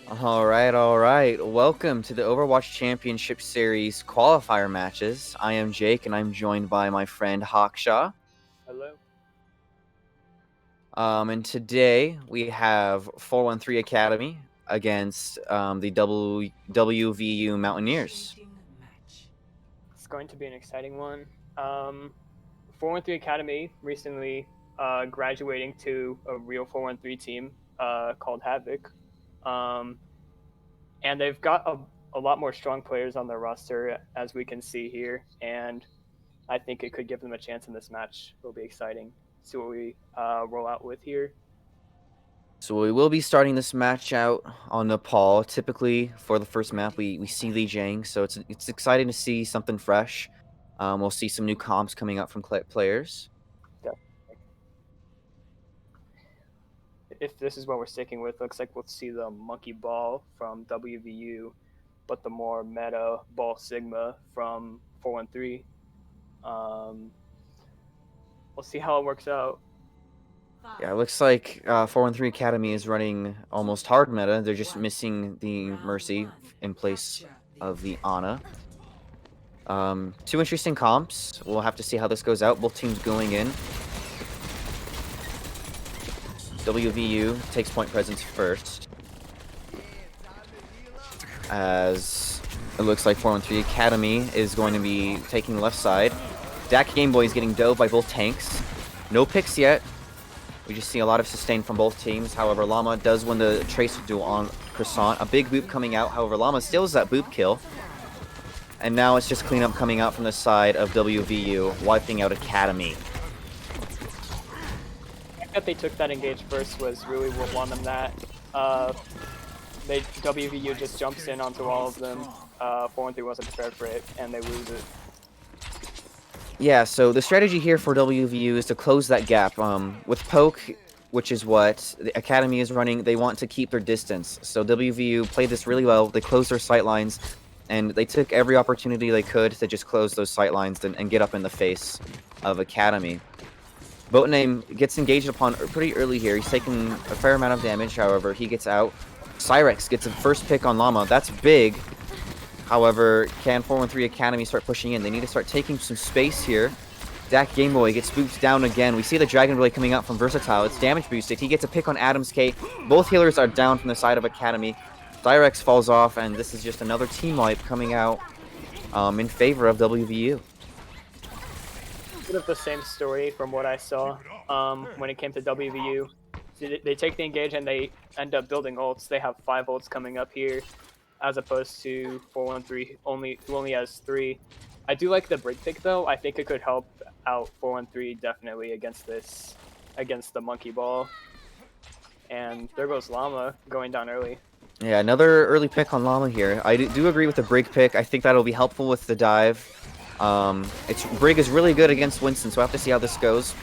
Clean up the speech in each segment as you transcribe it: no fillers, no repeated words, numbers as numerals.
All right. Welcome to the Overwatch Championship Series qualifier matches. I am Jake, and I'm joined by my friend Hawkshaw. Hello. And today we have 413 Academy against the WVU Mountaineers. It's going to be an exciting one. 413 Academy recently graduating to a real 413 team called Havoc. Um, and they've got a lot more strong players on their roster, as we can see here. And I think it could give them a chance in this match. It'll be exciting. See what we roll out with here. So we will be starting this match out on Nepal. Typically, for the first map, we see Lee Jang, so it's exciting to see something fresh. We'll see some new comps coming up from players. If this is what we're sticking with, looks like we'll see the Monkey Ball from WVU, but the more meta Ball Sigma from 413. We'll see how it works out. Yeah, it looks like 413 Academy is running almost hard meta. They're just missing the Mercy in place of the Ana. Two interesting comps. We'll have to see how this goes out. Both teams going in. WVU takes point presence first, as it looks like 413 Academy is going to be taking the left side. Dak Gameboy is getting dove by both tanks. No picks yet. We just see a lot of sustain from both teams. However, Llama does win the Tracer duel on Croissant. A big boop coming out. However, Llama steals that boop kill. And now it's just cleanup coming out from the side of WVU, wiping out Academy. The fact that they took that engage first was really what won them that. WVU just jumps in onto all of them. 413 wasn't prepared for it, and they lose it. Yeah, so the strategy here for WVU is to close that gap. With Poke, which is what the Academy is running, they want to keep their distance. So WVU played this really well. They closed their sight lines, and they took every opportunity they could to just close those sight lines and get up in the face of Academy. Boatname gets engaged upon pretty early here. He's taking a fair amount of damage, however, he gets out. Cyrex gets a first pick on Llama. That's big. However, can 413 Academy start pushing in? They need to start taking some space here. Dak Gameboy gets booped down again. We see the Dragon Blade coming out from Versatile. It's damage boosted. He gets a pick on Adams K. Both healers are down from the side of Academy. Cyrex falls off, and this is just another team wipe coming out in favor of WVU. Bit of the same story from what I saw when it came to WVU. They take the engage and they end up building ults. They have 5 ults coming up here, as opposed to 413 who only has 3. I do like the break pick though. I think it could help out 413 definitely against the Monkey Ball. And there goes Llama going down early. Yeah, another early pick on Llama here. I do agree with the break pick. I think that'll be helpful with the dive. Brig is really good against Winston, so I have to see how this goes.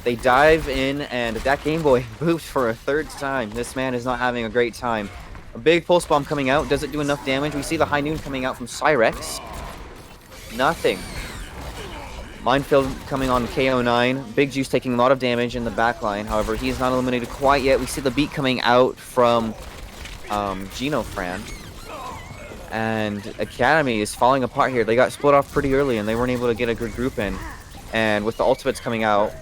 They dive in, and that Gameboy booped for a 3rd time. This man is not having a great time. A big pulse bomb coming out. Does it do enough damage? We see the high noon coming out from Cyrex. Nothing. Minefield coming on KO9. Big Juice taking a lot of damage in the backline. However, he is not eliminated quite yet. We see the beat coming out from Geno Fran. And Academy is falling apart here. They got split off pretty early, and they weren't able to get a good group in. And with the ultimates coming out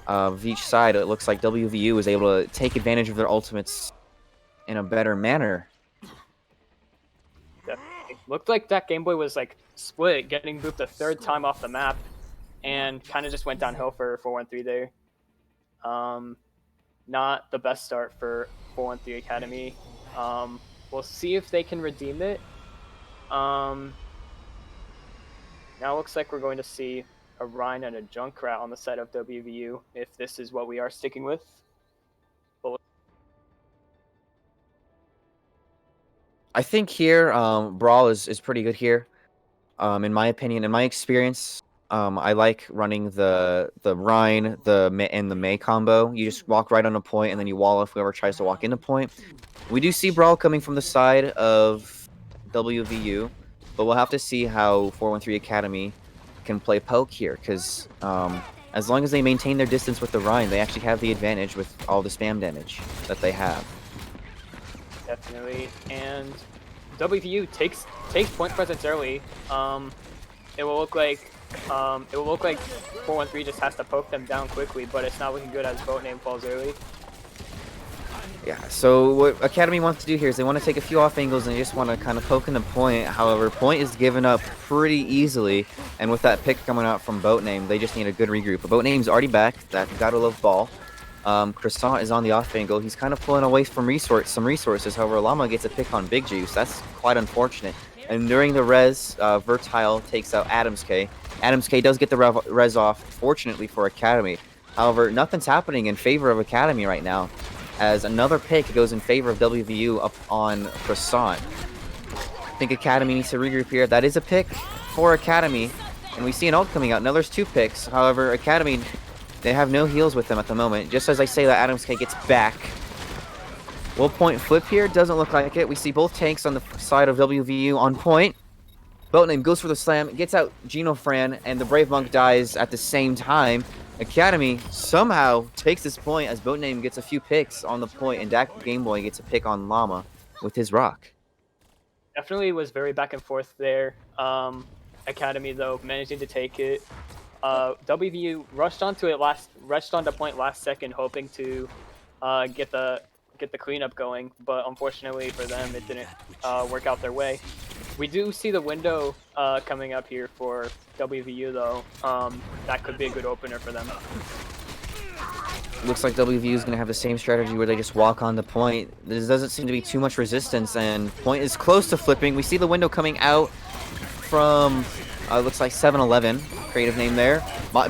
of each side, it looks like WVU was able to take advantage of their ultimates in a better manner. Definitely. Looked like that Gameboy was like split, getting booped a 3rd time off the map, and kind of just went downhill for 413 there. Not the best start for 413 Academy. We'll see if they can redeem it. Now it looks like we're going to see a Rhine and a Junkrat on the side of WVU, if this is what we are sticking with. I think here, Brawl is pretty good here. In my opinion, in my experience, I like running the Rhine, and the Mei combo. You just walk right on a point, and then you wall off whoever tries to walk into point. We do see Brawl coming from the side of WVU, but we'll have to see how 413 Academy can play poke here, because as long as they maintain their distance with the Rhine, they actually have the advantage with all the spam damage that they have. Definitely. And WVU takes point presence early. It will look like 413 just has to poke them down quickly, but it's not looking good as boat name falls early. Yeah, so what Academy wants to do here is they want to take a few off angles and they just want to kind of poke into point. However, point is given up pretty easily, and with that pick coming out from boat name, they just need a good regroup. But boat name's already back. That gotta love ball. Croissant is on the off angle. He's kind of pulling away from some resources. However, Llama gets a pick on Big Juice. That's quite unfortunate. And during the res, Vertile takes out Adams K. Adams K does get the res off, fortunately for Academy. However, nothing's happening in favor of Academy right now, as another pick goes in favor of WVU up on Croissant. I think Academy needs to regroup here. That is a pick for Academy, and we see an ult coming out. Now there's 2 picks. However, Academy, they have no heals with them at the moment. Just as I say that, Adams K gets back. Will point flip here? Doesn't look like it. We see both tanks on the side of WVU on point. Boatname goes for the slam, gets out Geno Fran, and the Brave Monk dies at the same time. Academy somehow takes this point as Boatname gets a few picks on the point, and Dak Gameboy gets a pick on Llama with his rock. Definitely was very back and forth there. Academy though managing to take it. WVU rushed onto point last second, hoping to get the cleanup going, but unfortunately for them, it didn't work out their way. We do see the window coming up here for WVU though. That could be a good opener for them. Looks like WVU is going to have the same strategy where they just walk on the point. There doesn't seem to be too much resistance, and point is close to flipping. We see the window coming out from, looks like 7-Eleven, creative name there.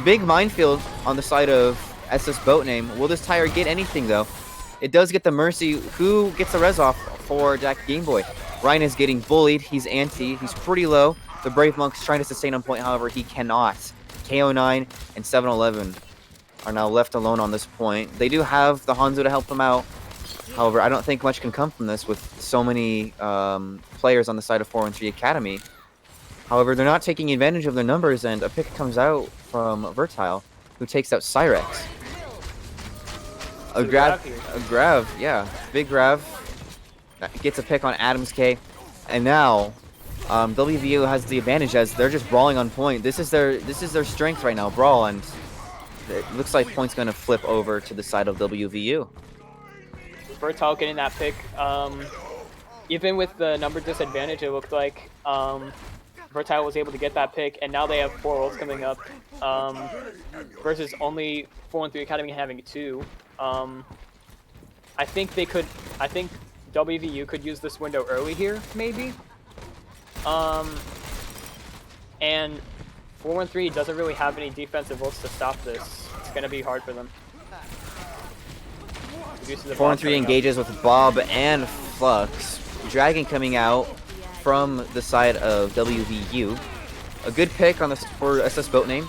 Big minefield on the side of SS Boat name. Will this tire get anything though? It does get the Mercy, who gets the res off for Jack Gameboy. Ryan is getting bullied. He's anti. He's pretty low. The Brave Monk's trying to sustain on point, however, he cannot. KO9 and 7-Eleven are now left alone on this point. They do have the Hanzo to help them out. However, I don't think much can come from this with so many players on the side of 413 Academy. However, they're not taking advantage of their numbers, and a pick comes out from Vertile, who takes out Cyrex. A grab, yeah. Big grab. Gets a pick on Adams K. And now, WVU has the advantage as they're just brawling on point. This is their strength right now, brawl, and it looks like point's going to flip over to the side of WVU. Vertile getting that pick. Even with the number disadvantage, it looked like Vertile was able to get that pick, and now they have 4 ults coming up versus only 413 Academy having 2. I think WVU could use this window early here, maybe. And 413 doesn't really have any defensive ults to stop this. It's gonna be hard for them. 413 engages with Bob and Flux. Dragon coming out from the side of WVU. A good pick for SS Boat name.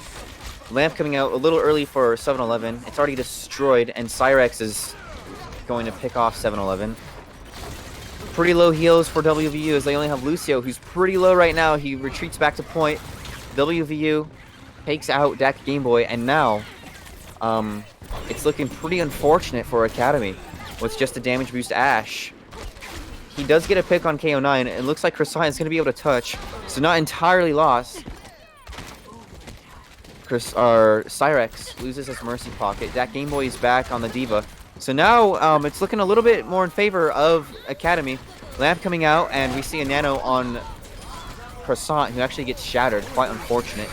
Lamp coming out a little early for 7-Eleven. It's already destroyed, and Cyrex is going to pick off 7-Eleven. Pretty low heals for WVU as they only have Lucio, who's pretty low right now. He retreats back to point. WVU takes out Dak Gameboy, and now it's looking pretty unfortunate for Academy with just a damage boost Ash. He does get a pick on KO9. It looks like Croissant is going to be able to touch, so not entirely lost. Cyrex loses his Mercy Pocket. Dak Gameboy is back on the Diva. So now it's looking a little bit more in favor of Academy. Lamp coming out, and we see a Nano on Croissant, who actually gets shattered. Quite unfortunate.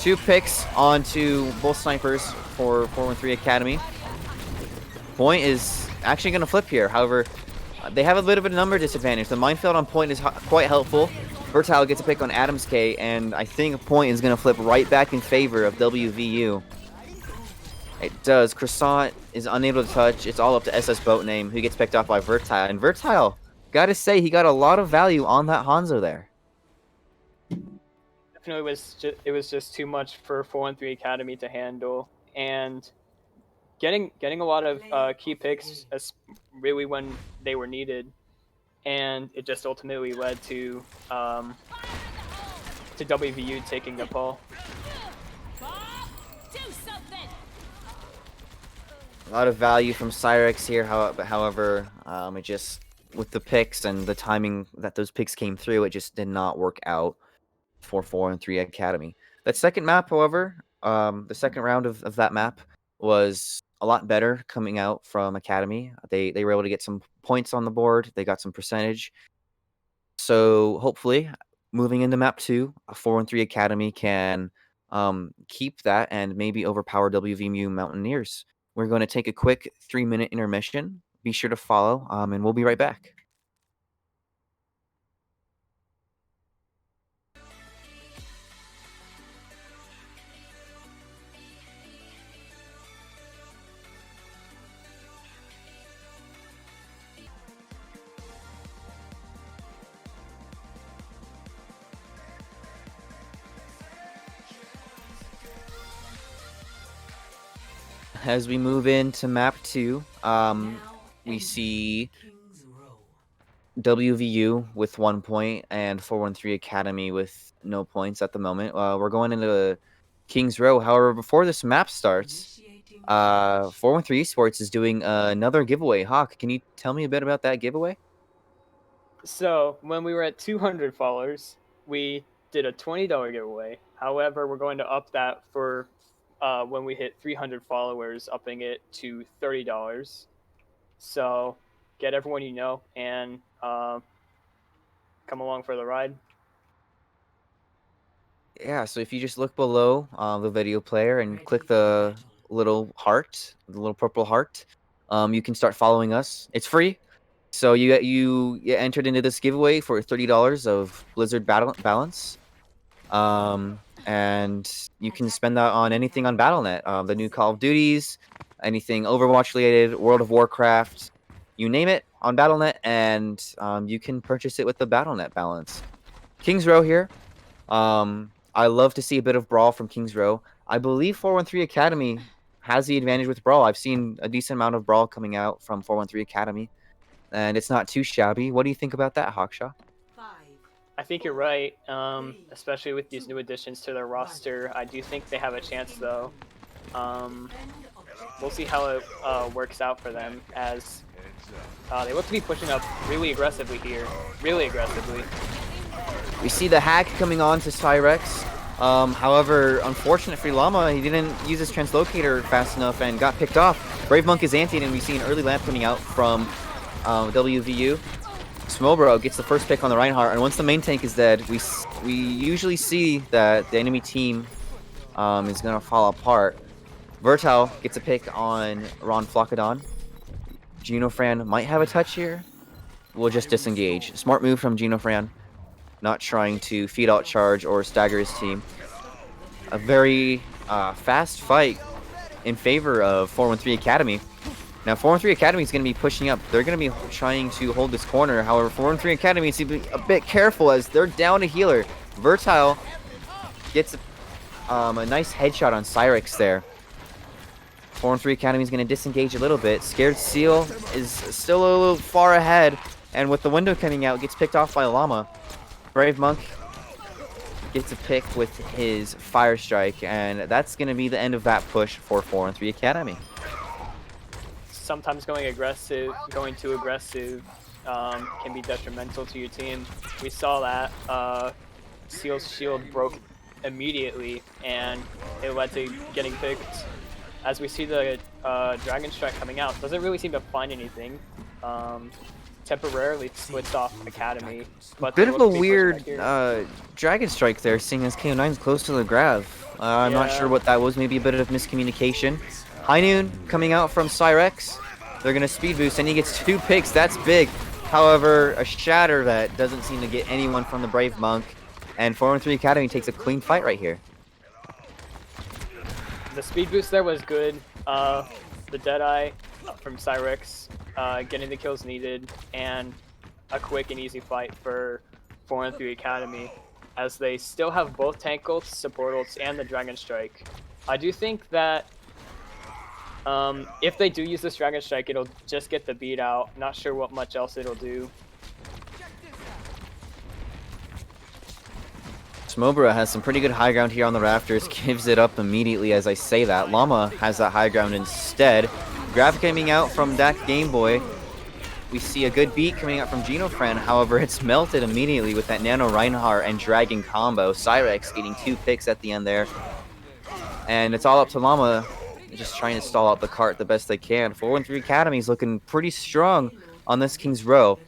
2 picks onto both snipers for 413 Academy. Point is actually going to flip here. However, they have a bit of a number disadvantage. The minefield on point is quite helpful. Vertile gets a pick on Adams K, and I think point is going to flip right back in favor of WVU. It does. Croissant is unable to touch. It's all up to SS Boat name, who gets picked off by Vertile. And Vertile, gotta say, he got a lot of value on that Hanzo there. Definitely it was just too much for 413 Academy to handle, and getting a lot of key picks really when they were needed, and it just ultimately led to WVU taking the ball. A lot of value from Cyrex here, however, it just with the picks and the timing that those picks came through, it just did not work out for 4-3 Academy. That second map, however, the second round of that map was a lot better coming out from Academy. They were able to get some points on the board. They got some percentage. So hopefully, moving into map 2, a 4-3 Academy can keep that and maybe overpower WVU Mountaineers. We're going to take a quick 3-minute intermission. Be sure to follow, and we'll be right back. As we move into map 2, we see WVU with 1 point and 4-3 Academy with no points at the moment. We're going into Kings Row. However, before this map starts, 4-3 Esports is doing another giveaway. Hawk, can you tell me a bit about that giveaway? So when we were at 200 followers, we did a $20 giveaway. However, we're going to up that for when we hit 300 followers, upping it to $30. So get everyone you know and come along for the ride. Yeah, so if you just look below the video player and click the little heart, the little purple heart, you can start following us. It's free. So you entered into this giveaway for $30 of Blizzard balance. And you can spend that on anything on Battle.net. The new Call of Duties, anything Overwatch related, World of Warcraft, you name it on Battle.net, and you can purchase it with the Battle.net balance. Kings Row here. I love to see a bit of Brawl from Kings Row. I believe 4-3 Academy has the advantage with Brawl. I've seen a decent amount of Brawl coming out from 4-3 Academy, and it's not too shabby. What do you think about that, Hawkshaw? I think you're right, especially with these new additions to their roster. I do think they have a chance, though. We'll see how it works out for them, as they look to be pushing up really aggressively here. Really aggressively. We see the hack coming on to Cyrex. However, unfortunate for Llama, he didn't use his translocator fast enough and got picked off. Brave Monk is anti, and we see an early lamp coming out from WVU. Smobro gets the first pick on the Reinhardt, and once the main tank is dead, we usually see that the enemy team is going to fall apart. Vertal gets a pick on Ron Flocadon. Genofran might have a touch here. We'll just disengage. Smart move from Genofran, not trying to feed out charge or stagger his team. A very fast fight in favor of 4-3 Academy. Now, 4-3 Academy is going to be pushing up. They're going to be trying to hold this corner. However, 4-3 Academy needs to be a bit careful as they're down a healer. Vertile gets a nice headshot on Cyrex there. 4-3 Academy is going to disengage a little bit. Scared Seal is still a little far ahead, and with the window coming out, gets picked off by Llama. Brave Monk gets a pick with his Fire Strike, and that's going to be the end of that push for 4-3 Academy. Sometimes going too aggressive can be detrimental to your team. We saw that. Seal's shield broke immediately, and it led to getting picked. As we see the Dragon Strike coming out, doesn't really seem to find anything. Temporarily splits off Academy. But bit of a weird Dragon Strike there, seeing as KO9 is close to the Grav. I'm not sure what that was, maybe a bit of miscommunication. High Noon coming out from Cyrex. They're going to speed boost, and he gets 2 picks. That's big. However, a shatter that doesn't seem to get anyone from the Brave Monk. And 4-3 Academy takes a clean fight right here. The speed boost there was good. The Deadeye from Cyrex getting the kills needed, and a quick and easy fight for 4-3 Academy, as they still have both tank ults, support ults, and the Dragon Strike. I do think that if they do use this Dragon Strike, it'll just get the beat out. Not sure what much else it'll do. Smobra has some pretty good high ground here on the rafters, gives it up immediately as I say that. Llama has that high ground instead. Grab coming out from that Game Boy. We see a good beat coming out from Genofriend. However, it's melted immediately with that Nano Reinhardt and Dragon combo. Cyrex getting 2 picks at the end there. And it's all up to Llama, just trying to stall out the cart the best they can. 4-1-3 Academy is looking pretty strong on this King's Row.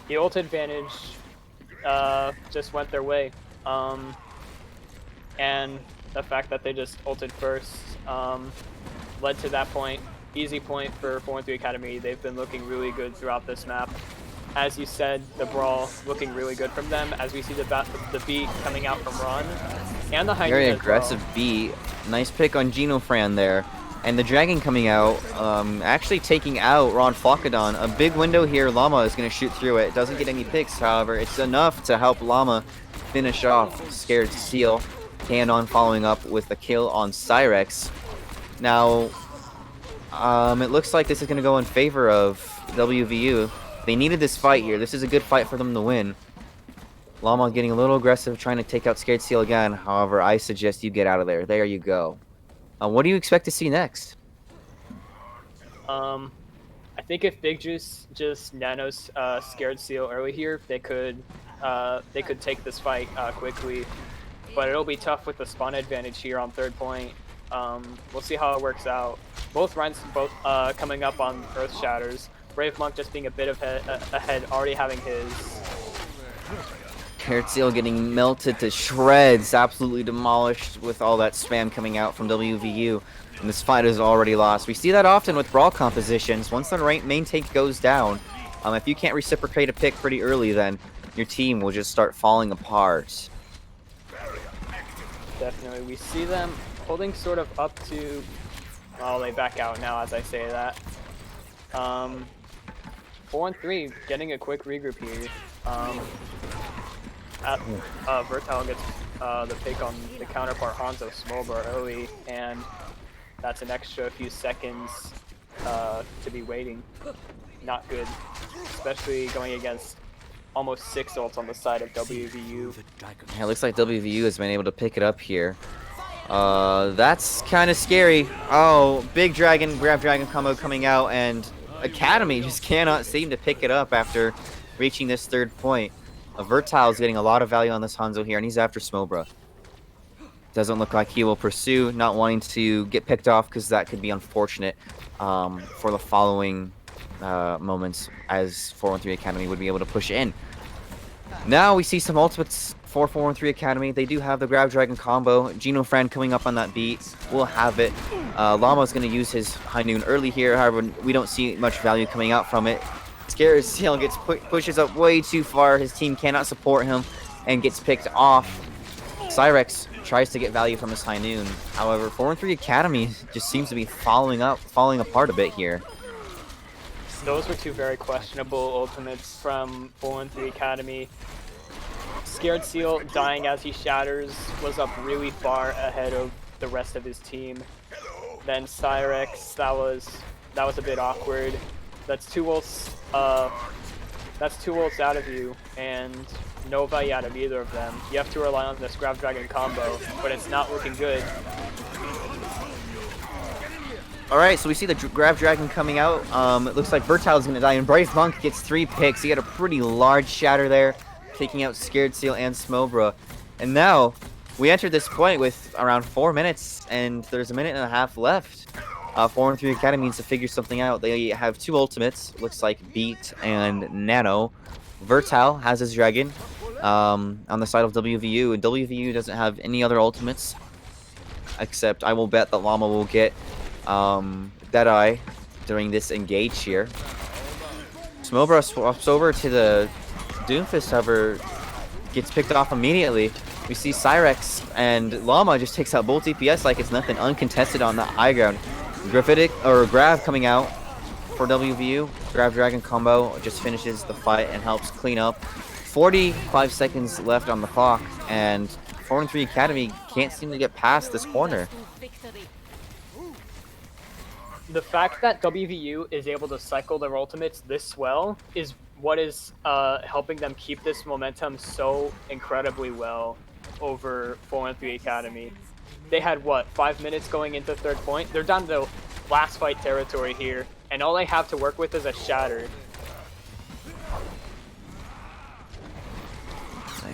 The ult advantage just went their way. And the fact that they just ulted first led to that point. Easy point for 4-1-3 Academy. They've been looking really good throughout this map. As you said, the brawl looking really good from them. As we see the beat coming out from Ron and the high Very aggressive beat. Nice pick on Genofriend there. And the Dragon coming out, actually taking out Ron Flocadon. A big window here. Llama is going to shoot through it. Doesn't get any picks, however. It's enough to help Llama finish off Scared Seal. Canon following up with a kill on Cyrex. Now, it looks like this is going to go in favor of WVU. They needed this fight here. This is a good fight for them to win. Llama getting a little aggressive, trying to take out Scared Seal again. However, I suggest you get out of there. There you go. What do you expect to see next? I think if Big Juice just nanos Scared Seal early here, they could take this fight quickly. But it'll be tough with the spawn advantage here on 3rd point. We'll see how it works out. Both runs, coming up on Earth Shatters. Brave Monk just being a bit ahead, already having his. Scared Seal getting melted to shreds, absolutely demolished with all that spam coming out from WVU. And this fight is already lost. We see that often with brawl compositions. Once the main tank goes down, if you can't reciprocate a pick pretty early, then your team will just start falling apart. Definitely. We see them holding sort of up to... Well, they back out now as I say that. 4-3, getting a quick regroup here. Vertal gets the pick on the counterpart Hanzo Smolbar early, and that's an extra few seconds to be waiting. Not good, especially going against almost 6 ults on the side of WVU. Yeah, it looks like WVU has been able to pick it up here. That's kind of scary. Oh, big dragon, grab dragon combo coming out, and Academy just cannot seem to pick it up after reaching this 3rd point. Vertile is getting a lot of value on this Hanzo here, and he's after Smobra. Doesn't look like he will pursue, not wanting to get picked off because that could be unfortunate for the following moments as 4-1-3 Academy would be able to push in. Now we see some ultimates for 4-1-3 Academy. They do have the Grab Dragon combo. Genofriend coming up on that beat. We'll have it. Llama's going to use his High Noon early here. However, we don't see much value coming out from it. Scared Seal gets pushes up way too far. His team cannot support him and gets picked off. Cyrex tries to get value from his High Noon. However, 4-1-3 Academy just seems to be falling apart a bit here. Those were 2 very questionable ultimates from 4-1-3 Academy. Scared Seal dying as he shatters was up really far ahead of the rest of his team. Then Cyrex, that was a bit awkward. That's 2 ults. That's 2 ults out of you, and no value out of either of them. You have to rely on this Grab Dragon combo, but it's not looking good. Alright, so we see the Grab Dragon coming out. It looks like Vertile's going to die, and Brave Monk gets 3 picks. He had a pretty large shatter there, taking out Scared Seal and Smobra. And now, we entered this point with around 4 minutes, and there's a minute and a half left. 4-1-3 Academy needs to figure something out. They have 2 ultimates, looks like Beat and Nano. Vertile has his Dragon on the side of WVU, and WVU doesn't have any other ultimates, except I will bet that Llama will get Deadeye during this engage here. Smobra swaps over to the Doomfist, however, gets picked off immediately. We see Cyrex, and Llama just takes out both DPS like it's nothing, uncontested on the high ground. Grab coming out for WVU. Grab Dragon combo just finishes the fight and helps clean up. 45 seconds left on the clock, and 4-3 Academy can't seem to get past this corner. The fact that WVU is able to cycle their ultimates this well is what is helping them keep this momentum so incredibly well over 4-3 Academy. They had, what, 5 minutes going into 3rd point? They're down to last fight territory here. and all they have to work with is a shatter.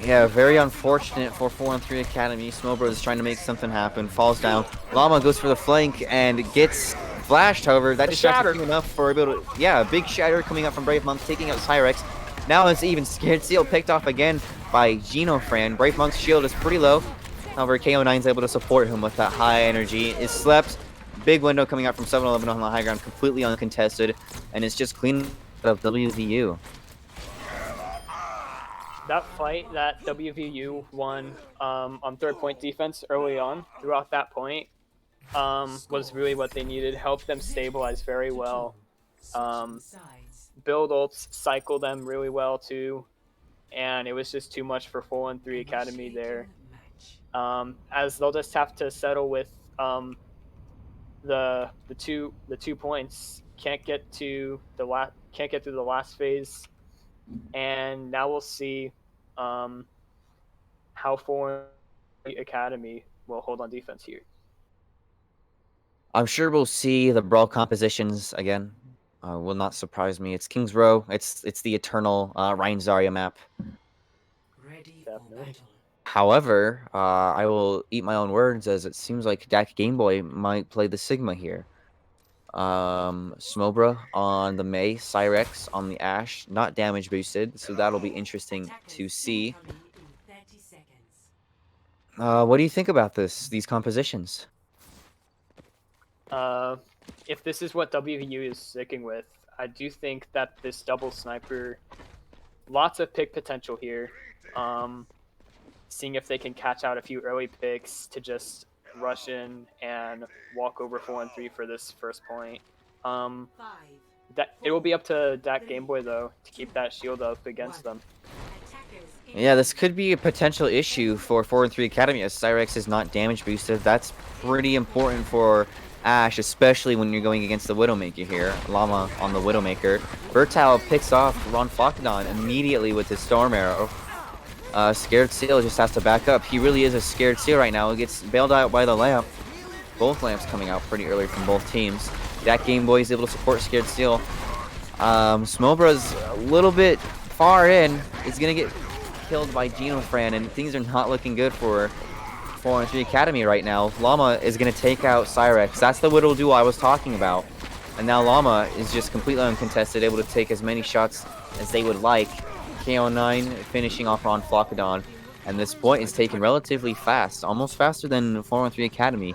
Yeah, very unfortunate for 4-3 Academy. Smobro is trying to make something happen, falls down. Llama goes for the flank and gets flashed, however. That distracts him enough for able to... Yeah, a big shatter coming up from Brave Monk, taking out Cyrex. Now it's even Scared Seal picked off again by Genofran. Brave Monk's shield is pretty low. However, KO9 is able to support him with that high energy. Is slept. Big window coming out from 7-Eleven on the high ground, completely uncontested. And it's just clean out of WVU. That fight that WVU won on 3rd point defense early on, throughout that point, was really what they needed. Helped them stabilize very well. Build ults, cycle them really well too, and it was just too much for 4-3 Academy there. As they'll just have to settle with the 2 points. Can't get through the last phase, and now we'll see how 4-3 Academy will hold on defense here. I'm sure we'll see the brawl compositions again. Will not surprise me. It's King's Row. It's the eternal Ryan Zarya map. Definitely. However, I will eat my own words as it seems like Dak Gameboy might play the Sigma here. Smobra on the Mei, Cyrex on the Ashe, not damage boosted, so that'll be interesting to see. What do you think about these compositions? If this is what WVU is sticking with, I do think that this double sniper, lots of pick potential here. Seeing if they can catch out a few early picks to just rush in and walk over 4-3 for this first point. That it will be up to Dak Gameboy though to keep that shield up against them. Yeah, this could be a potential issue for 4-3 Academy as Cyrex is not damage boosted. That's pretty important for Ashe, especially when you're going against the Widowmaker here. Llama on the Widowmaker. Bertal picks off Ron Flocodon immediately with his Storm Arrow. Scared Seal just has to back up. He really is a Scared Seal right now. He gets bailed out by the lamp. Both lamps coming out pretty early from both teams. That Gameboy is able to support Scared Seal. Smobra's a little bit far in. He's going to get killed by Genofran, and things are not looking good for 4-3 Academy right now. Llama is going to take out Cyrex. That's the Widow duel I was talking about. And now Llama is just completely uncontested, able to take as many shots as they would like. KO9 finishing off on Flocodon. And this point is taken relatively fast, almost faster than 4-3 Academy.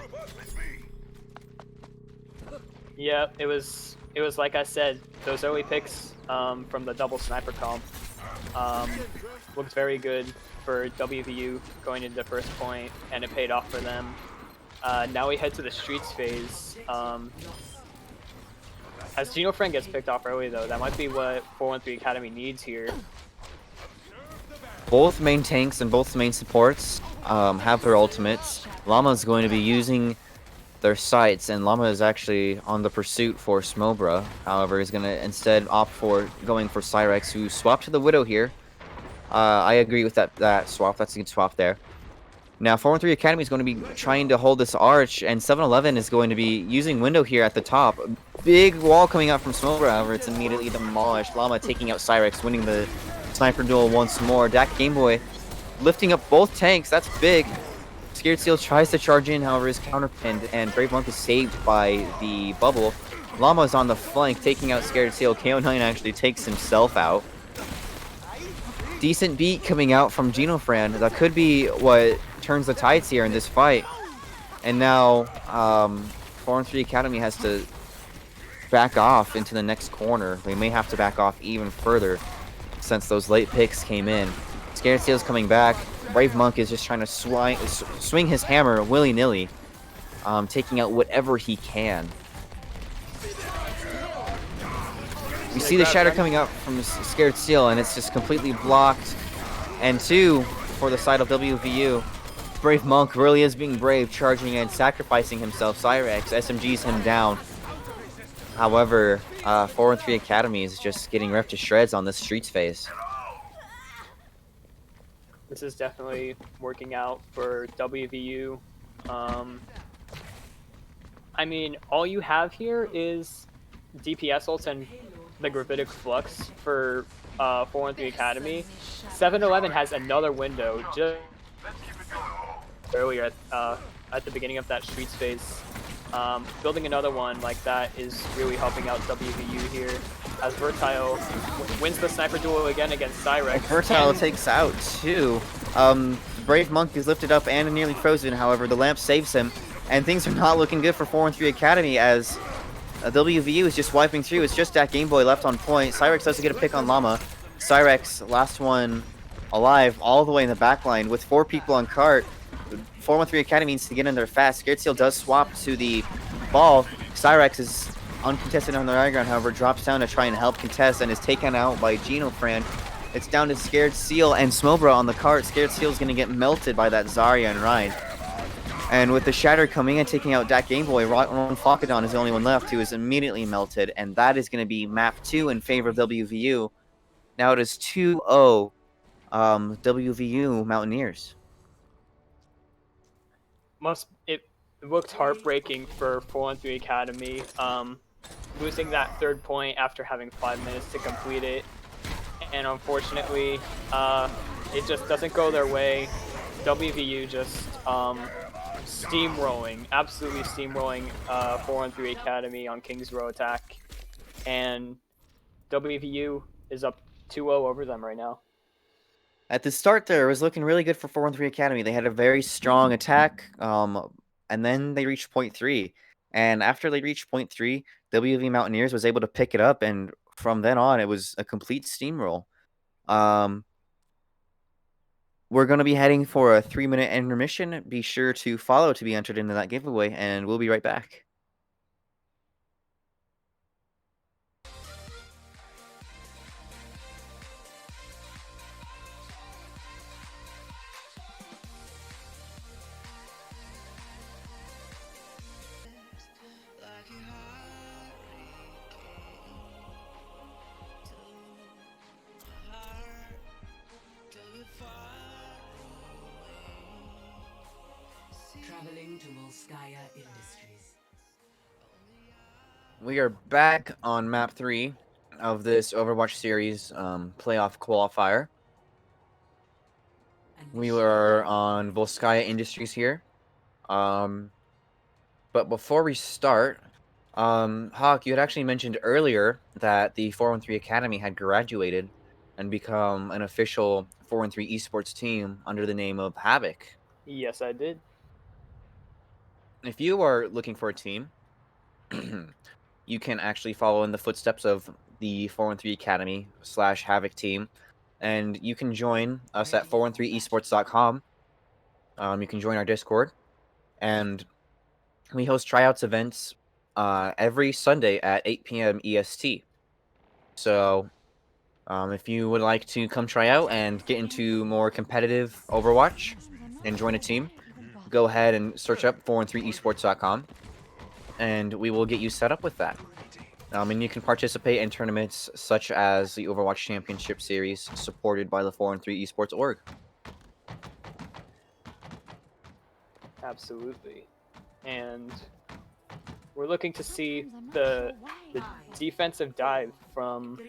Yeah, it was like I said, those early picks from the double sniper comp looked very good for WVU going into the first point, and it paid off for them. Now we head to the streets phase. As Genofran gets picked off early though, that might be what 4-3 Academy needs here. Both main tanks and both main supports have their ultimates. Llama is going to be using their sights, and Llama is actually on the pursuit for Smobra. However, he's going to instead opt for going for Cyrex, who swapped to the Widow here. I agree with that swap. That's a good swap there. Now, 4-3 Academy is going to be trying to hold this arch, and 7-Eleven is going to be using Window here at the top. Big wall coming out from Smobra, however, it's immediately demolished. Llama taking out Cyrex, winning the sniper duel once more. Dak Gameboy lifting up both tanks. That's big. Scared Seal tries to charge in, however, is counterpinned, and Brave Monk is saved by the bubble. Llama is on the flank, taking out Scared Seal. KO9 actually takes himself out. Decent beat coming out from Genofran. That could be what turns the tides here in this fight. And now 4-3 Academy has to back off into the next corner. They may have to back off even further since those late picks came in. Scared Seal's coming back. Brave Monk is just trying to swing his hammer willy-nilly, taking out whatever he can. We see the shatter coming up from Scared Seal, and it's just completely blocked. And two, for the side of WVU, Brave Monk really is being brave, charging and sacrificing himself. Cyrex SMGs him down. However, 4-3 Academy is just getting ripped to shreds on this streets phase. This is definitely working out for WVU. I mean, all you have here is DPS ults and the Gravitic Flux for 4-1-3 Academy, 7-Eleven has another window just earlier at the beginning of that Streets phase. Building another one like that is really helping out WVU here, as Vertile wins the sniper duel again against Cyrex. Vertile takes out two. Brave Monk is lifted up and nearly frozen, however, the lamp saves him, and things are not looking good for 4-3 Academy as WVU is just wiping through. It's just that Game Boy left on point. Cyrex doesn't get a pick on Llama. Cyrex, last one alive, all the way in the back line with 4 people on cart. 4-1-3 Academy needs to get in there fast. Scared Seal does swap to the ball. Cyrex is uncontested on the high ground, however, drops down to try and help contest and is taken out by Genofran. It's down to Scared Seal and Smobra on the cart. Scared Seal is going to get melted by that Zarya and Ryan. And with the Shatter coming in, taking out Dak Game Boy, Ron Falcadon is the only one left who is immediately melted. And that is going to be map 2 in favor of WVU. Now it is 2-0 WVU Mountaineers. It looked heartbreaking for 4-1-3 Academy, losing that 3rd point after having 5 minutes to complete it, and unfortunately, it just doesn't go their way. WVU just steamrolling, absolutely steamrolling 4-1-3 Academy on Kings Row attack, and WVU is up 2-0 over them right now. At the start there, it was looking really good for 4-1-3 Academy. They had a very strong attack, and then they reached point 3. And after they reached point 3, WV Mountaineers was able to pick it up, and from then on, it was a complete steamroll. We're going to be heading for a 3-minute intermission. Be sure to follow to be entered into that giveaway, and we'll be right back. Traveling to Volskaya Industries. We are back on map 3 of this Overwatch Series playoff qualifier. We were on Volskaya Industries here. But before we start, Hawk, you had actually mentioned earlier that the 4-1-3 Academy had graduated and become an official 4-1-3 esports team under the name of Havoc. Yes, I did. If you are looking for a team, you can actually follow in the footsteps of the 4-1-3 Academy / Havoc team, and you can join us at 413esports.com. You can join our Discord, and we host tryouts events every Sunday at 8 p.m. EST. So if you would like to come try out and get into more competitive Overwatch and join a team, go ahead and search up 413esports.com, and we will get you set up with that. And you can participate in tournaments such as the Overwatch Championship Series, supported by the 4-3 Esports org. Absolutely. And we're looking to see the defensive dive from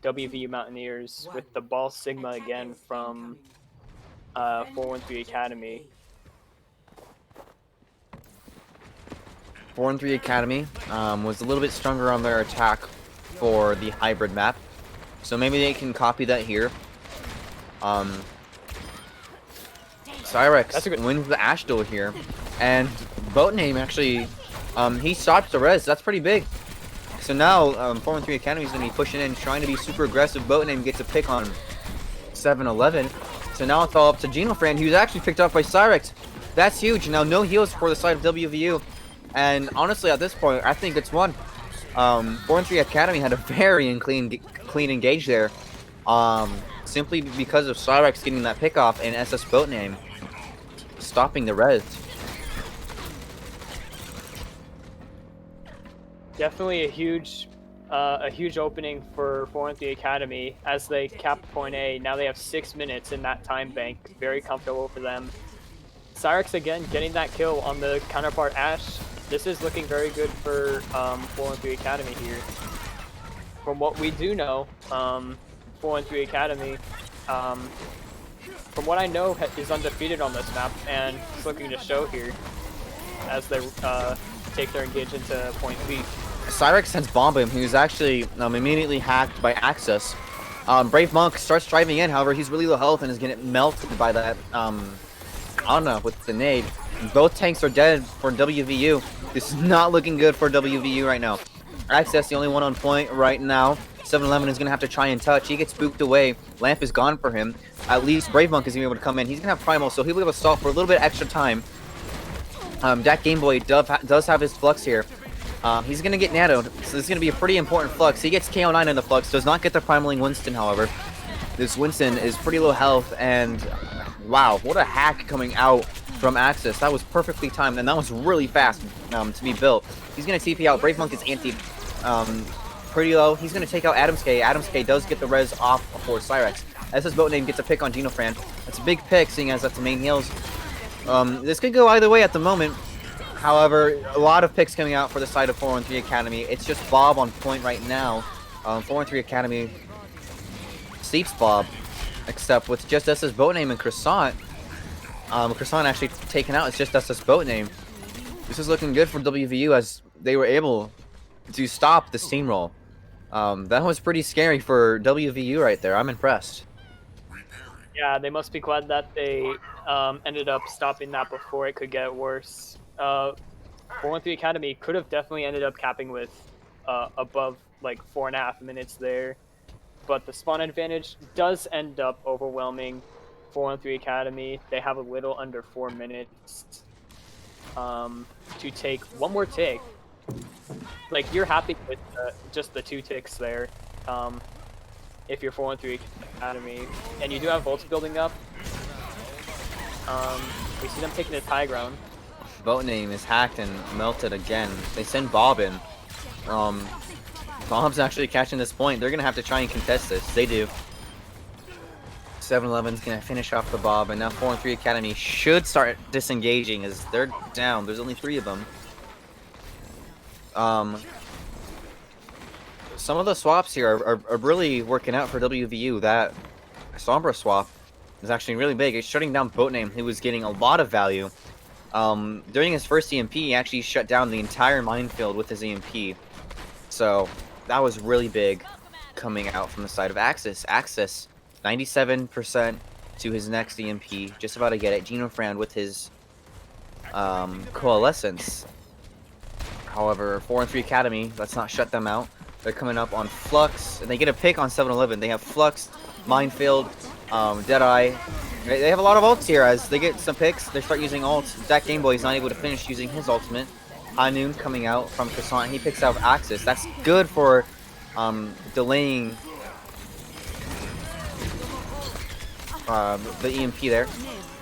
WVU Mountaineers with the ball Sigma again from 4-1-3 Academy. 4-3 Academy was a little bit stronger on their attack for the hybrid map, so maybe they can copy that here. Cyrex wins the Ash duel here, and Boatname actually, he stops the res. That's pretty big. So now 4-3 Academy is going to be pushing in, trying to be super aggressive. Boatname gets a pick on 7-11. So now it's all up to Genofran, who's actually picked off by Cyrex. That's huge. Now no heals for the side of WVU. And honestly, at this point, I think it's won. 4-3 Academy had a very clean engage there, simply because of Cyrex getting that pick off and SS Boatname stopping the res. Definitely a huge opening for 4-3 Academy as they cap point A. Now they have 6 minutes in that time bank. Very comfortable for them. Cyrex again getting that kill on the counterpart Ash. this is looking very good for 4-3 Academy here. From what we do know, 4-3 Academy, from what I know, is undefeated on this map, and it's looking to show here as they take their engage into point B. Cyrex sends Bomb him. He was actually immediately hacked by Axis. Brave Monk starts driving in, however, he's really low health and is getting melted by that Ana with the nade. Both tanks are dead for WVU. This is not looking good for WVU right now. Access, the only one on point right now. 7-Eleven is going to have to try and touch. He gets spooked away. Lamp is gone for him. At least Brave Monk is going to be able to come in. He's going to have Primal, so he'll be able to stall for a little bit extra time. That Game Boy does have his Flux here. He's going to get nanoed, so this is going to be a pretty important Flux. He gets KO9 in the Flux, does not get the Primaling Winston, however. This Winston is pretty low health, and wow, what a hack coming out from Axis. That was perfectly timed, and that was really fast to be built. He's going to TP out. Brave Monk is anti pretty low. He's going to take out Adams K. Adams K does get the res off for Cyrex. SS Boatname gets a pick on Genofran. That's a big pick, seeing as that's the main heals. This could go either way at the moment. However, a lot of picks coming out for the side of 4-3 Academy. It's just Bob on point right now. 4-3 Academy sleeps Bob, except with just SS Boatname and Croissant. Croissant actually taken out. It's just SS Boatname. This is looking good for WVU as they were able to stop the steamroll. That was pretty scary for WVU right there. I'm impressed. Yeah, they must be glad that they ended up stopping that before it could get worse. 4-3 Academy could have definitely ended up capping with above like 4.5 minutes there, but the spawn advantage does end up overwhelming 4-3 Academy. They have a little under 4 minutes to take one more tick. Like, you're happy with just the 2 ticks there. If you're 4-3 Academy, and you do have volts building up. We see them taking this high ground. Boatname is hacked and melted again. They send Bob in. Bob's actually catching this point. They're gonna have to try and contest this. They do. 7-Eleven's gonna finish off the Bob, and now 4-3 Academy should start disengaging as they're down. There's only 3 of them. Some of the swaps here are really working out for WVU. That Sombra swap is actually really big. It's shutting down Boatname, who was getting a lot of value. During his first EMP, he actually shut down the entire minefield with his EMP. So that was really big coming out from the side of Axis. Axis, 97% to his next EMP. Just about to get it. Genofran with his Coalescence. However, 4-3 Academy, let's not shut them out. They're coming up on Flux, and they get a pick on 7-Eleven. They have Flux, Minefield, Deadeye. They have a lot of ults here as they get some picks. They start using ults. That Game Boy is not able to finish using his ultimate. High Noon coming out from Croissant. He picks out Axis. That's good for delaying the EMP there.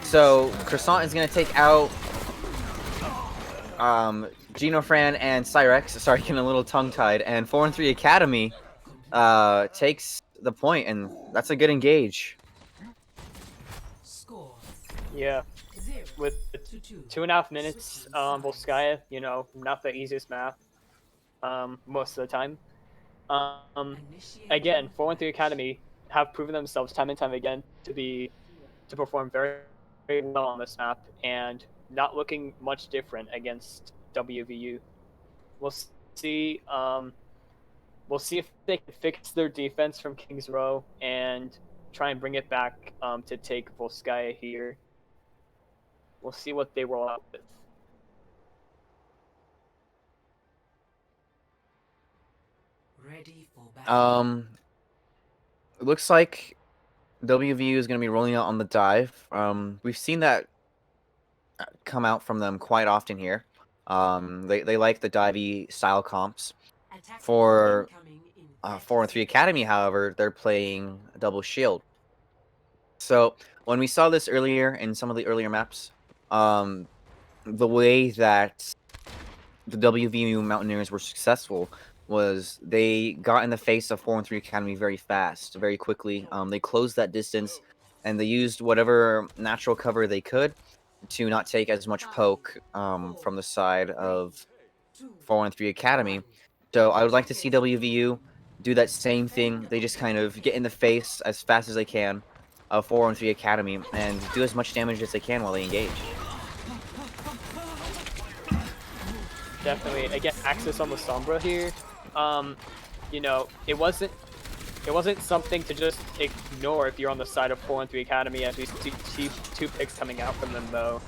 So Croissant is going to take out Genofran and Cyrex. Sorry, getting a little tongue-tied. And 4-3 Academy takes the point, and that's a good engage. Yeah, with 2.5 minutes, Volskaya, you know, not the easiest map most of the time. Again, 4-3 Academy have proven themselves time and time again to perform very, very well on this map, and not looking much different against WVU. We'll see. We'll see if they can fix their defense from Kings Row and try and bring it back to take Volskaya here. We'll see what they roll out with. Ready for battle. It looks like WVU is going to be rolling out on the dive. We've seen that come out from them quite often here. They like the divey style comps. For 4-3 Academy, however, they're playing double shield. So when we saw this earlier in some of the earlier maps, the way that the WVU Mountaineers were successful was they got in the face of 4-3 Academy very fast, very quickly. They closed that distance, and they used whatever natural cover they could to not take as much poke from the side of 4-3 Academy. So I would like to see WVU do that same thing. They just kind of get in the face as fast as they can of 4-3 Academy and do as much damage as they can while they engage. Definitely. Again, access on the Sombra here. You know, it wasn't something to just ignore if you're on the side of 4-3 Academy, as we see two picks coming out from them though.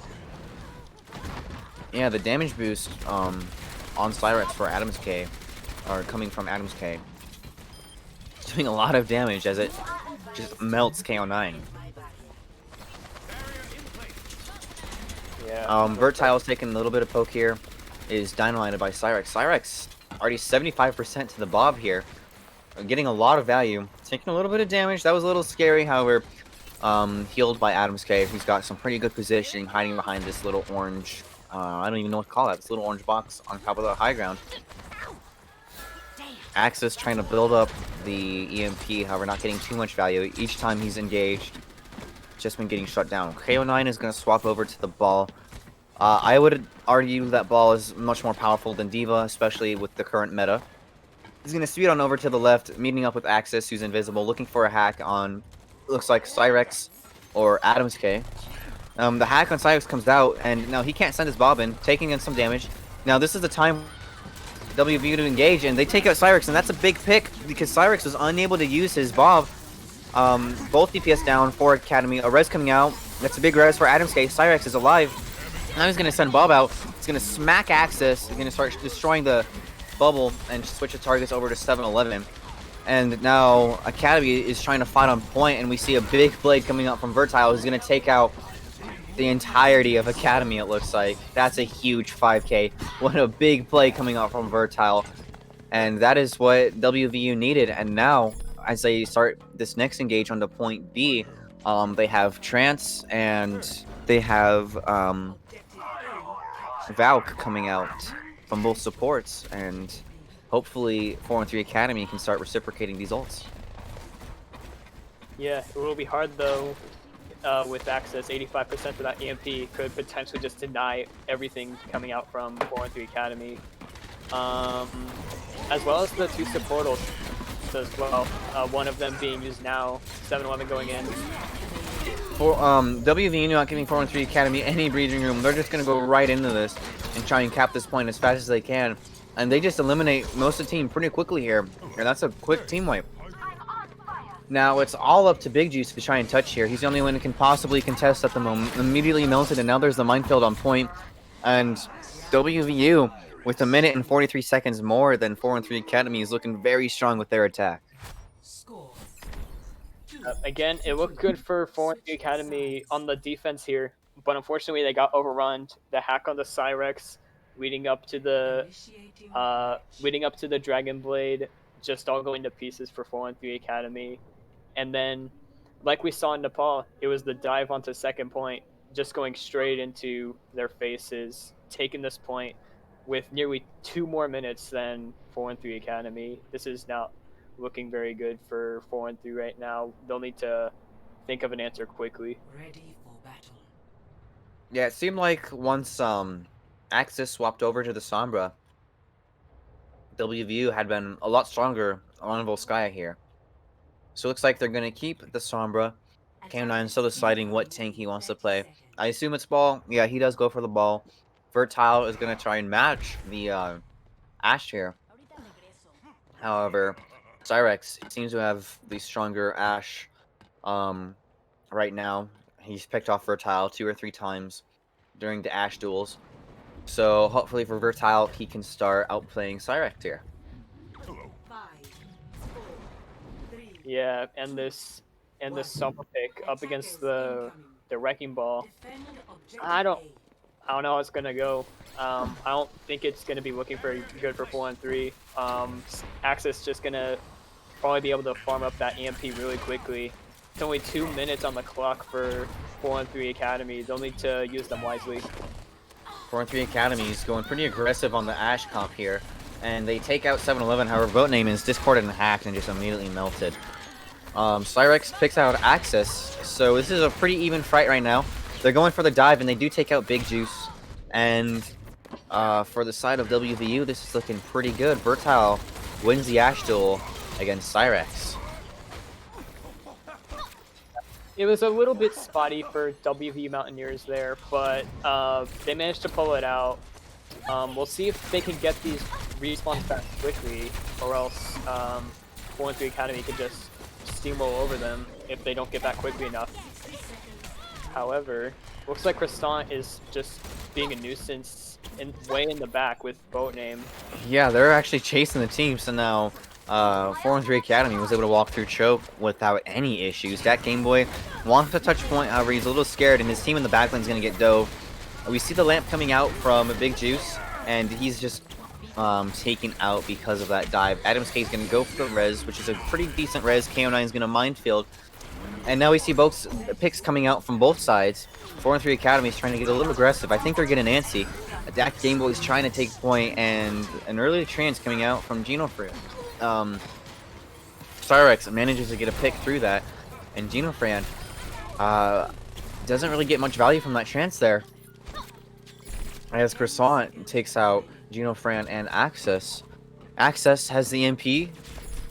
Yeah, the damage boost on Cyrex for Adams K, or coming from Adams K, doing a lot of damage as it just melts KO9. Yeah. Vertile's taking a little bit of poke here, is dynamited by Cyrex. Cyrex already 75% to the Bob here, getting a lot of value, taking a little bit of damage. That was a little scary, however, healed by Adams K, who's got some pretty good positioning, hiding behind this little orange, I don't even know what to call that, this little orange box on top of the high ground. Axis trying to build up the EMP, however not getting too much value. Each time he's engaged, just been getting shut down. KO9 is going to swap over to the ball. I would argue that ball is much more powerful than D.Va, especially with the current meta. He's going to speed on over to the left, meeting up with Axis, who's invisible, looking for a hack on, looks like Cyrex or Adams K. The hack on Cyrex comes out, and now he can't send his bob in, taking in some damage. Now this is the time WVU to engage, and they take out Cyrex, and that's a big pick, because Cyrex was unable to use his bob. Both DPS down for Academy, a res coming out, that's a big res for Adams K. Cyrex is alive. Now he's going to send Bob out, he's going to smack Axis, he's going to start destroying the bubble and switch the targets over to 7-Eleven. And now Academy is trying to fight on point, and we see a big blade coming out from Vertile, who's going to take out the entirety of Academy, it looks like. That's a huge 5k. What a big play coming out from Vertile. And that is what WVU needed. And now, as they start this next engage on the point B, they have Trance and they have Valk coming out from both supports. And hopefully 4-3 Academy can start reciprocating these ults. Yeah, it will be hard though. With access, 85% of that EMP could potentially just deny everything coming out from 4-3 Academy. As well as the two support ults as well. One of them being used now, 7-11 going in. For WVU not giving 4-3 Academy any breathing room, they're just going to go right into this and try and cap this point as fast as they can. And they just eliminate most of the team pretty quickly here. And that's a quick team wipe. Now it's all up to Big Juice to try and touch here. He's the only one who can possibly contest at the moment. Immediately melted, and now there's the minefield on point. And WVU, with 1 minute and 43 seconds more than 4-3 Academy, is looking very strong with their attack. Again, it looked good for 4-3 Academy on the defense here, but unfortunately they got overrun. The hack on the Cyrex, leading up to the Dragon Blade, just all going to pieces for 4-3 Academy. And then, like we saw in Nepal, it was the dive onto second point, just going straight into their faces, taking this point with nearly 2 more minutes than 4-3 Academy. This is not looking very good for 4-3 right now. They'll need to think of an answer quickly. Ready for battle. Yeah, it seemed like once Axis swapped over to the Sombra, WVU had been a lot stronger on Volskaya here. So it looks like they're going to keep the Sombra. KO9 still deciding what tank he wants to play. I assume it's ball. Yeah, he does go for the ball. Vertile is going to try and match the Ashe here. However, Cyrex seems to have the stronger Ashe right now. He's picked off Vertile 2 or 3 times during the Ashe duels. So hopefully for Vertile, he can start outplaying Cyrex here. Yeah, and this Sombra pick up against the Wrecking Ball. I don't know how it's gonna go. I don't think it's gonna be looking very good for 4-3. Axis just gonna probably be able to farm up that EMP really quickly. It's only 2 minutes on the clock for 4-3 Academy. They'll need to use them wisely. 4-3 Academy is going pretty aggressive on the Ashe comp here, and they take out 7-11. However, vote name is discorded and hacked and just immediately melted. Cyrex picks out Axis, so this is a pretty even fight right now. They're going for the dive, and they do take out Big Juice, and For the side of WVU, this is looking pretty good. Vertile wins the Ash duel against Cyrex. It was a little bit spotty for WVU Mountaineers there, but they managed to pull it out. We'll see if they can get these respawns back quickly, or else 4-3 Academy could just steamroll over them if they don't get back quickly enough. However, looks like Croissant is just being a nuisance way in the back with boat name. Yeah, they're actually chasing the team, so now 4-3 Academy was able to walk through choke without any issues. That Game Boy wants to touch point, however, he's a little scared, and his team in the backline is going to get dove. We see the lamp coming out from Big Juice, and he's just taken out because of that dive. Adams K is going to go for the res, which is a pretty decent res. KO9 is going to minefield. And now we see both picks coming out from both sides. 4-3 Academy is trying to get a little aggressive. I think they're getting antsy. Dak Game Boy is trying to take point, and an early trance coming out from Genofran. Cyrex manages to get a pick through that, and Genofran doesn't really get much value from that trance there. As Croissant takes out Genofran and Axis. Axis has the MP.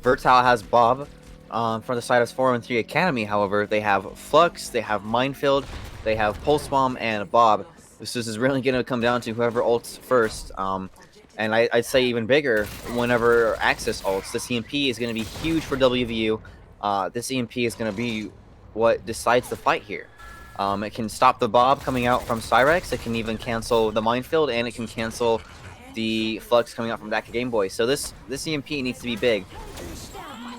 Vertile has Bob. For the side of 4-3 Academy, however, they have Flux, they have Minefield, they have Pulse Bomb, and Bob. This is really going to come down to whoever ults first. And I'd say even bigger, whenever Axis ults, this EMP is going to be huge for WVU. This EMP is going to be what decides the fight here. It can stop the Bob coming out from Cyrex, it can even cancel the Minefield, and it can cancel the Flux coming out from Daka Game Boy. So this EMP needs to be big.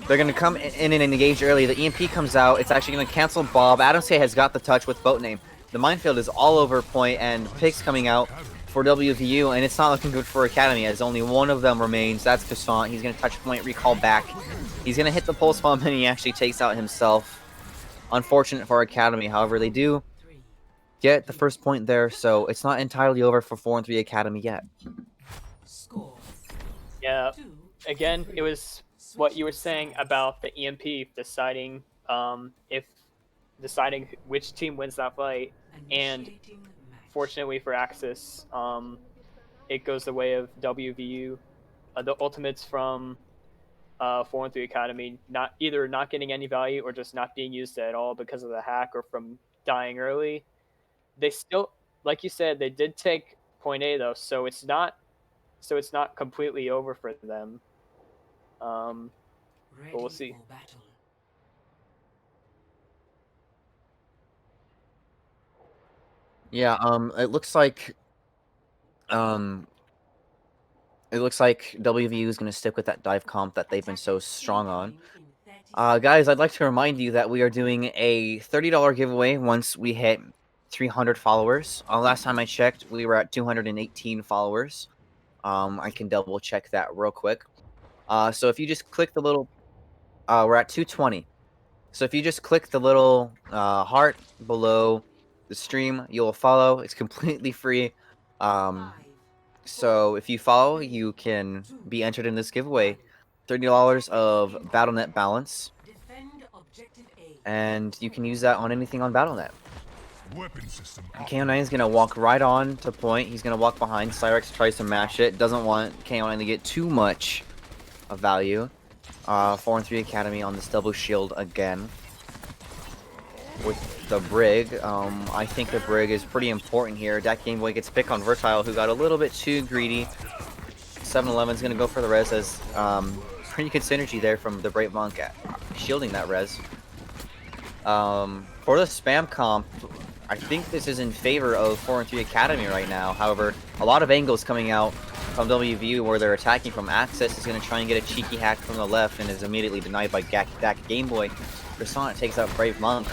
They're going to come in and engage early. The EMP comes out. It's actually going to cancel Bob. Adams K has got the touch with boat name. The Minefield is all over point, and picks coming out for WVU, and it's not looking good for Academy as only one of them remains. That's Cassant. He's going to touch point, recall back. He's going to hit the Pulse Bomb, and he actually takes out himself. Unfortunate for Academy. However, they do get the first point there, so it's not entirely over for 4-3 Academy yet. Yeah, again, it was what you were saying about the EMP deciding deciding which team wins that fight, and fortunately for Axis, it goes the way of WVU. The ultimates from 4-3 Academy either not getting any value or just not being used at all because of the hack or from dying early. They still, like you said, they did take point A though, so it's not completely over for them. But we'll see. Yeah, it looks like WVU is going to stick with that dive comp that they've been so strong on. Guys, I'd like to remind you that we are doing a $30 giveaway once we hit 300 followers. Last time I checked, we were at 218 followers. I can double check that real quick. So if you just click the little, we're at 220. So if you just click the little heart below the stream, you'll follow. It's completely free. So if you follow, you can be entered in this giveaway. $30 of BattleNet balance, and you can use that on anything on BattleNet. KO9 is going to walk right on to point. He's going to walk behind. Cyrex tries to mash it. Doesn't want KO9 to get too much of value. 4-3 Academy on this double shield again. With the Brig, I think the Brig is pretty important here. That Game Boy gets picked on Vertile, who got a little bit too greedy. 7-11 is going to go for the res as pretty good synergy there from the Brave Monk shielding that res. For the spam comp, I think this is in favor of 4-3 Academy right now. However, a lot of angles coming out from WVU where they're attacking from Access is going to try and get a cheeky hack from the left and is immediately denied by Dak Game Boy. Croissant takes out Brave Monk.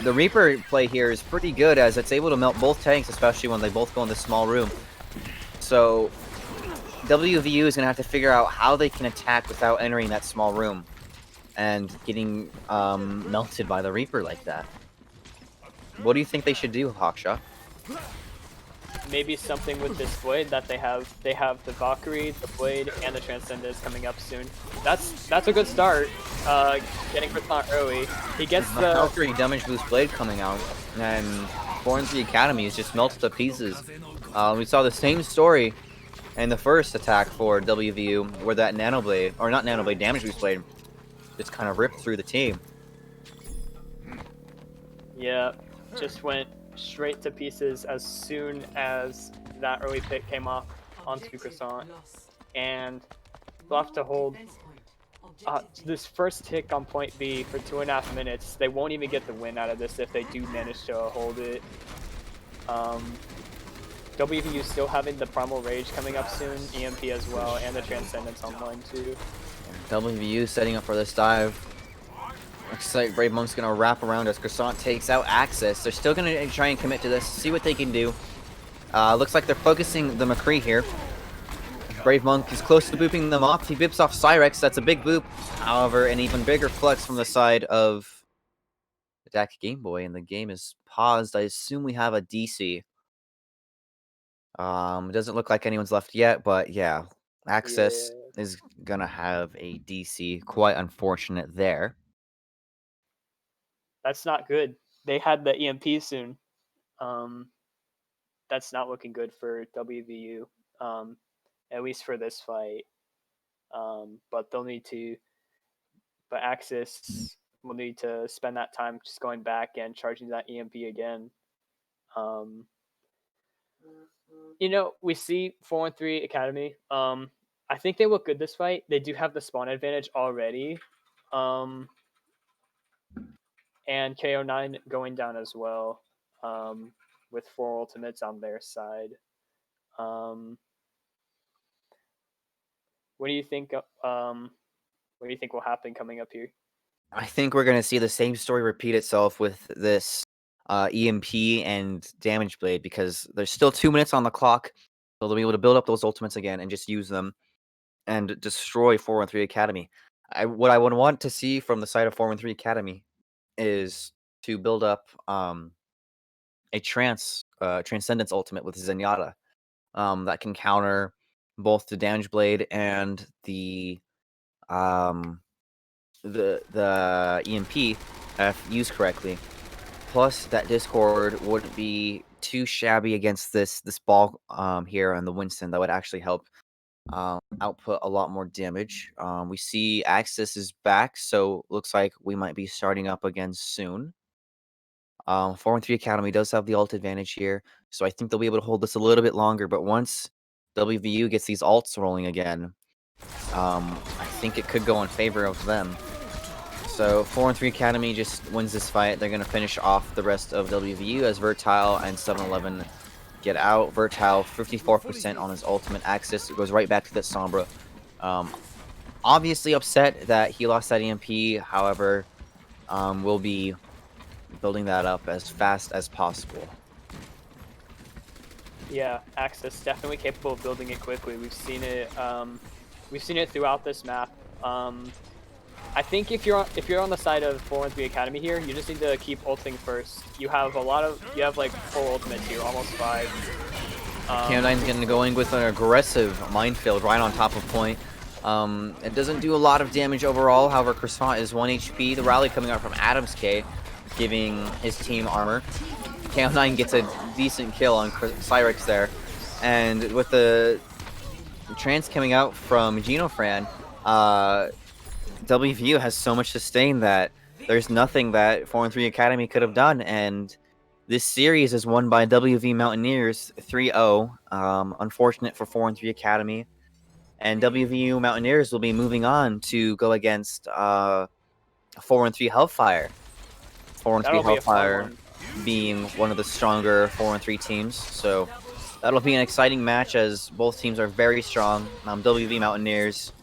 The Reaper play here is pretty good as it's able to melt both tanks, especially when they both go in the small room. So WVU is going to have to figure out how they can attack without entering that small room and getting melted by the Reaper like that. What do you think they should do, Hawkshaw? Maybe something with this blade that they have. They have the Valkyrie, the blade, and the Transcendence coming up soon. That's a good start. Getting Croissant early. He gets the Valkyrie damage boost blade coming out, and 4-3 Academy is just melted to pieces. We saw the same story in the first attack for WVU, where that Nanoblade, or not Nanoblade, Damage Boost Blade, just kind of ripped through the team. Yeah, just went straight to pieces as soon as that early pick came off onto Croissant. And we'll have to hold this first tick on point B for 2.5 minutes. They won't even get the win out of this if they do manage to hold it. WVU still having the Primal Rage coming up soon, EMP as well, and the Transcendence online too. WVU setting up for this dive. Looks like Brave Monk's going to wrap around as Croissant takes out Axis. They're still going to try and commit to this, see what they can do. Looks like they're focusing the McCree here. Brave Monk is close to booping them off. He bips off Cyrex. That's a big boop. However, an even bigger flex from the side of the DAC Game Boy, and the game is paused. I assume we have a DC. It doesn't look like anyone's left yet, but yeah. Access is going to have a DC. Quite unfortunate there. That's not good. They had the EMP soon. That's not looking good for WVU, at least for this fight. But they'll need to. But Axis will need to spend that time just going back and charging that EMP again. We see 4-3 Academy. I think they look good this fight. They do have the spawn advantage already. And KO9 going down as well, with 4 ultimates on their side. What do you think? What do you think will happen coming up here? I think we're going to see the same story repeat itself with this EMP and Damage Blade, because there's still 2 minutes on the clock. So they'll be able to build up those ultimates again and just use them and destroy 4-3 Academy. What I would want to see from the side of 4-3 Academy is to build up a Transcendence ultimate with Zenyatta that can counter both the Damage Blade and the EMP if used correctly. Plus, that Discord wouldn't be too shabby against this ball here on the Winston. That would actually help output a lot more damage. We see Axis is back, so looks like we might be starting up again soon. 4-3 Academy does have the ult advantage here, so I think they'll be able to hold this a little bit longer. But once WVU gets these ults rolling again, I think it could go in favor of them. So 4-3 Academy just wins this fight. They're going to finish off the rest of WVU as Vertile and 7-Eleven get out. Vertile 54% on his ultimate. Axis goes right back to that Sombra. Obviously upset that he lost that EMP. However, we'll be building that up as fast as possible. Yeah, Axis definitely capable of building it quickly. We've seen it. We've seen it throughout this map. I think if you're on the side of 4-3 Academy here, you just need to keep ulting first. You have like 4 ultimates here, almost 5. KO9's going to go in with an aggressive minefield right on top of point. It doesn't do a lot of damage overall. However, Croissant is 1 HP. The rally coming out from Adams K, giving his team armor. KO9 gets a decent kill on Cyrex there. And with the trance coming out from Genofran, WVU has so much sustain that there's nothing that 4-3 Academy could have done. And this series is won by WV Mountaineers 3-0. Unfortunate for 4-3 Academy. And WVU Mountaineers will be moving on to go against 4-3 Hellfire. 4-3 Hellfire being one of the stronger 4-3 teams. So that'll be an exciting match as both teams are very strong. WV Mountaineers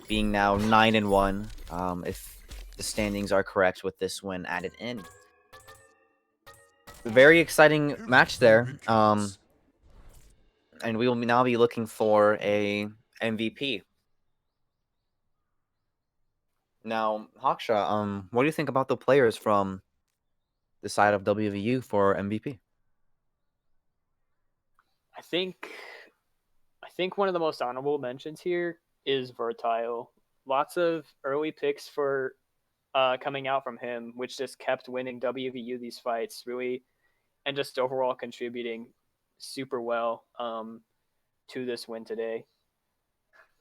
being now 9-1, if the standings are correct with this win added in. Very exciting match there. And we will now be looking for a MVP. Now, Hawkshaw, what do you think about the players from the side of WVU for MVP? I think one of the most honorable mentions here is Vertile. Lots of early picks for coming out from him, which just kept winning WVU these fights, really, and just overall contributing. super well to this win today.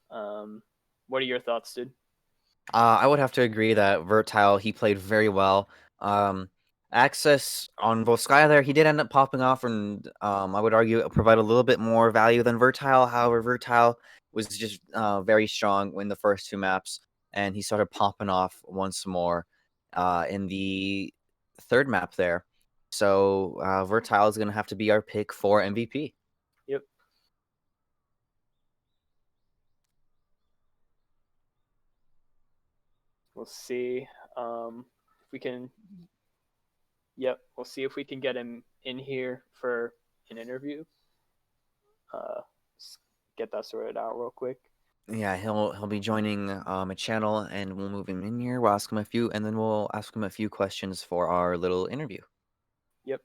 What are your thoughts, dude? I would have to agree that Vertile, he played very well. Access on both Sky there, he did end up popping off, and I would argue provide a little bit more value than Vertile. However, Vertile was just very strong in the first two maps, and he started popping off once more in the third map there. So Vertile is going to have to be our pick for MVP. Yep. We'll see if we can. Yep, we'll see if we can get him in here for an interview. Get that sorted out real quick. Yeah, he'll be joining a channel, and we'll move him in here. We'll ask him a few, and then we'll ask him a few questions for our little interview. Yep.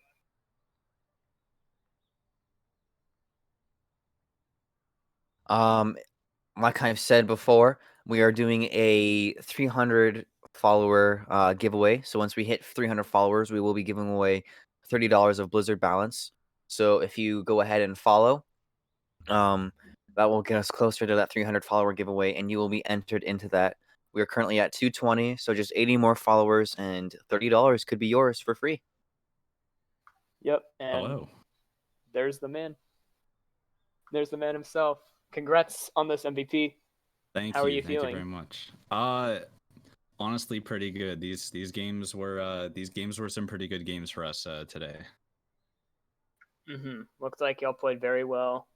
Like I've said before, we are doing a 300 follower giveaway. So once we hit 300 followers, we will be giving away $30 of Blizzard balance. So if you go ahead and follow, that will get us closer to that 300 follower giveaway, and you will be entered into that. We are currently at 220, so just 80 more followers, and $30 could be yours for free. Yep. And Hello. there's the man. There's the man himself. Congrats on this MVP. Thank How are you. you Thank feeling? you very much. Honestly, pretty good. These games were some pretty good games for us today. Looks like y'all played very well.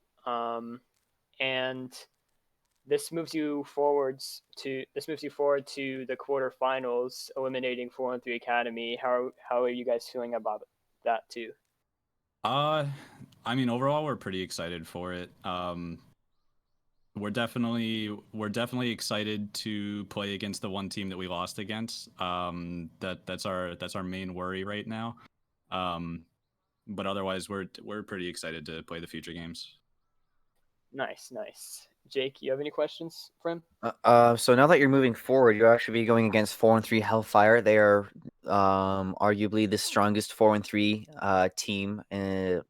And this moves you forward to the quarterfinals, eliminating 4-3 Academy. How are you guys feeling about that too? I mean, overall, we're pretty excited for it. We're definitely excited to play against the one team that we lost against. That's our main worry right now. But otherwise, we're pretty excited to play the future games. Nice. Jake, you have any questions for him? So now that you're moving forward, you'll actually be going against 4-3 Hellfire. They are arguably the strongest 4-3 team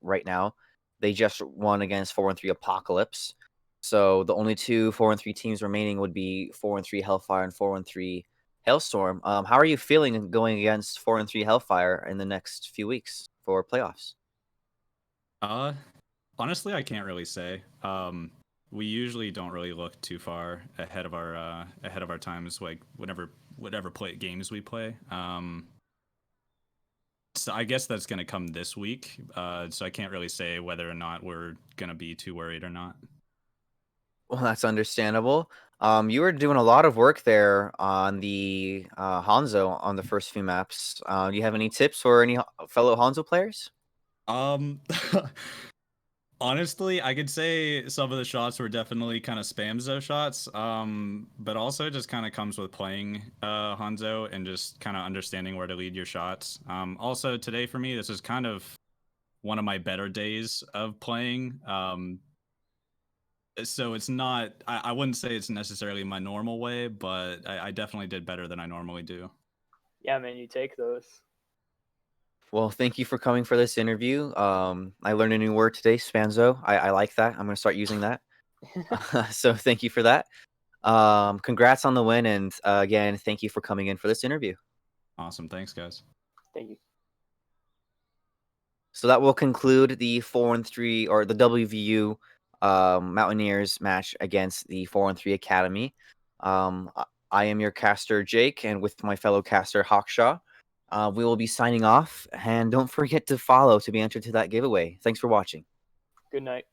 right now. They just won against 4-3 Apocalypse. So the only two 4-3 teams remaining would be 4-3 Hellfire and 4-3 Hailstorm. How are you feeling going against 4-3 Hellfire in the next few weeks for playoffs? Honestly, I can't really say. We usually don't really look too far ahead of our times, like whatever games we play. So I guess that's gonna come this week. So I can't really say whether or not we're gonna be too worried or not. Well, that's understandable. You were doing a lot of work there on the Hanzo on the first few maps. Do you have any tips for any fellow Hanzo players? Honestly, I could say some of the shots were definitely kind of spamzo shots. But also just kind of comes with playing Hanzo and just kind of understanding where to lead your shots. Also today for me, this is kind of one of my better days of playing. So it's not, I wouldn't say it's necessarily my normal way, but I definitely did better than I normally do. Yeah, man, you take those. Well, thank you for coming for this interview. I learned a new word today, spanzo. I like that. I'm going to start using that. So thank you for that. Congrats on the win, and again, thank you for coming in for this interview. Awesome. Thanks, guys. Thank you. So that will conclude the 4-3 or the WVU Mountaineers match against the 4-3 Academy. I am your caster, Jake, and with my fellow caster, Hawkshaw. We will be signing off, and don't forget to follow to be entered to that giveaway. Thanks for watching. Good night.